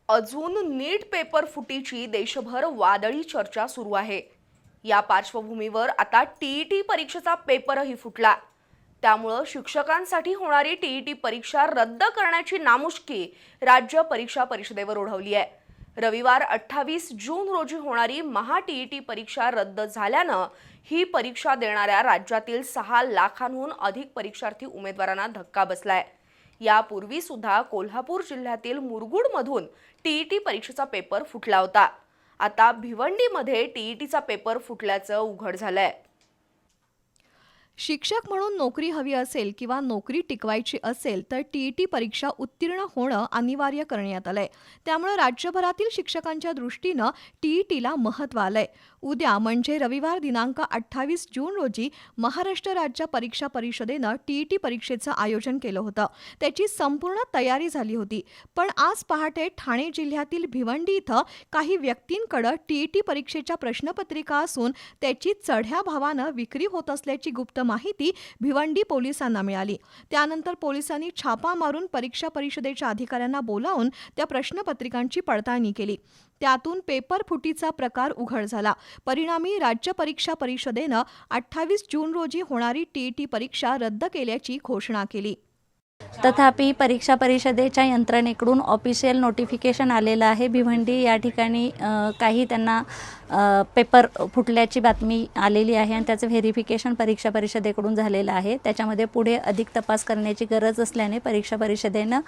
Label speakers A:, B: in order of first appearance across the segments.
A: अजून नीट पेपर फुटीची देशभर वादळी चर्चा सुरू आहे। या पार्श्वभूमीवर आता टीईटी परीक्षेचा पेपरही फुटला। त्यामुळे शिक्षकांसाठी होणारी टीईटी परीक्षा रद्द करण्याची नामुष्की राज्य परीक्षा परिषदेवर ओढवली आहे। रविवार 28 जून रोजी होणारी महा टीईटी परीक्षा रद्द झाल्यानं ही परीक्षा देणाऱ्या राज्यातील 6 लाखांहून अधिक परीक्षार्थी उमेदवारांना धक्का बसलाय। यापूर्वी सुद्धा कोल्हापूर जिल्ह्यातील मुरगुडमधून टीईटी परीक्षेचा पेपर फुटला होता। आता भिवंडीमध्ये टीईटीचा पेपर फुटल्याचं उघड झालंय।
B: शिक्षक म्हणून नोकरी हवी असेल किंवा नोकरी टिकवायची असेल तर टीईटी परीक्षा उत्तीर्ण होणं अनिवार्य करण्यात आलंय। त्यामुळे राज्यभरातील शिक्षकांच्या दृष्टीनं टीईटीला महत्त्व आलंय। उद्या म्हणजे रविवार दिनांक 28 जून रोजी महाराष्ट्र राज्य परीक्षा परिषदेनं टीईटी परीक्षेचं आयोजन केलं होतं। त्याची संपूर्ण तयारी झाली होती। पण आज पहाटे ठाणे जिल्ह्यातील भिवंडी इथं काही व्यक्तींकडे टीईटी परीक्षेच्या प्रश्नपत्रिका असून त्याची चढ्या भावानं विक्री होत असल्याची गुप्त माहिती भिवंडी पोलिसांना मिळाली। त्यानंतर पोलिसांनी छापा मारून परीक्षा परिषदेच्या अधिकाऱ्यांना बोलावून त्या प्रश्नपत्रिकांची पडताळणी केली। त्यातून पेपर फुटीचा प्रकार उघड झाला। परिणामी राज्य परीक्षा परिषदेनं 28 जून रोजी होणारी टीईटी परीक्षा रद्द केल्याची घोषणा केली।
C: तथापि परीक्षा परिषदेच्या यंत्रणेकडून ऑफिशियल नोटिफिकेशन आलेलं आहे। भिवंडी या ठिकाणी काही त्यांना पेपर फुटल्याची बातमी आलेली आहे आणि त्याचं व्हेरिफिकेशन परीक्षा परिषदेकडून झालेलं आहे। त्याच्यामध्ये पुढे अधिक तपास करण्याची गरज असल्याने परीक्षा परिषदेनं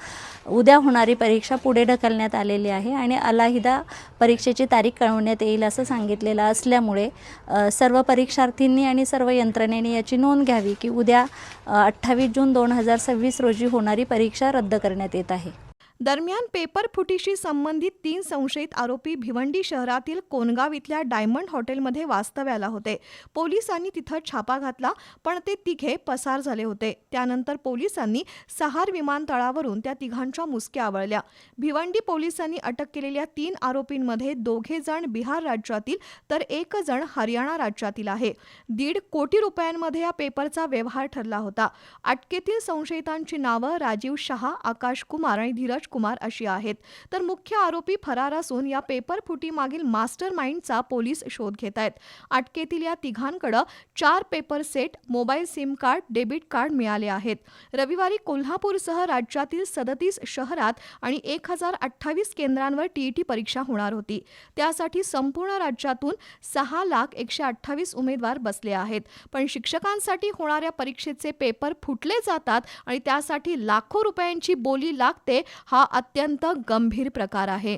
C: उद्या होणारी परीक्षा पुढे ढकलण्यात आलेली आहे आणि अलाहिदा परीक्षेची तारीख कळवण्यात येईल असं सांगितलेलं असल्यामुळे सर्व परीक्षार्थींनी आणि सर्व यंत्रणेने याची नोंद घ्यावी की उद्या 28 जून 2026 रोजी होणारी परीक्षा रद्द करण्यात येत आहे।
B: दरम्यान पेपर फुटीशी संबंधित 3 संशयित आरोपी भिवंडी शहरातील कोनगाव इथल्या डायमंड हॉटेलमध्ये वास्तव्याला होते। पोलिसांनी तिथं छापा घातला पण ते तिघे पसार झाले होते। त्यानंतर पोलिसांनी सहार विमानतळावरून त्या तिघांच्या मुसक्या आवळल्या। भिवंडी पोलिसांनी अटक केलेल्या 3 आरोपींमध्ये 2 जण बिहार राज्यातील तर 1 जण हरियाणा राज्यातील आहे। 1.5 कोटी रुपयांमध्ये या पेपरचा व्यवहार ठरला होता। अटकेतील संशयितांची नावं राजीव शहा, आकाश कुमार आणि धीरज कुमार अशी आहेत। तर मुख्य आरोपी फरार असून या पेपर फुटी मागील मास्टर माइंडचा पोलीस शोध घेत आहेत। अटकेतील या तिघांकडे 4 paper set, mobile SIM card, debit card मिळाले आहेत। रविवारी कोल्हापूरसह राज्यातील 37 शहरात आणि 1028 केंद्रांवर टीईटी परीक्षा होणार होती। त्यासाठी संपूर्ण राज्यातून 6,128,000 उमेदवार बसले आहेत। पण शिक्षकांसाठी होणाऱ्या परीक्षेचे पेपर फुटले जातात आणि त्यासाठी लाखो रुपयांची बोली लागते। हा अत्यंत गंभीर प्रकार आहे।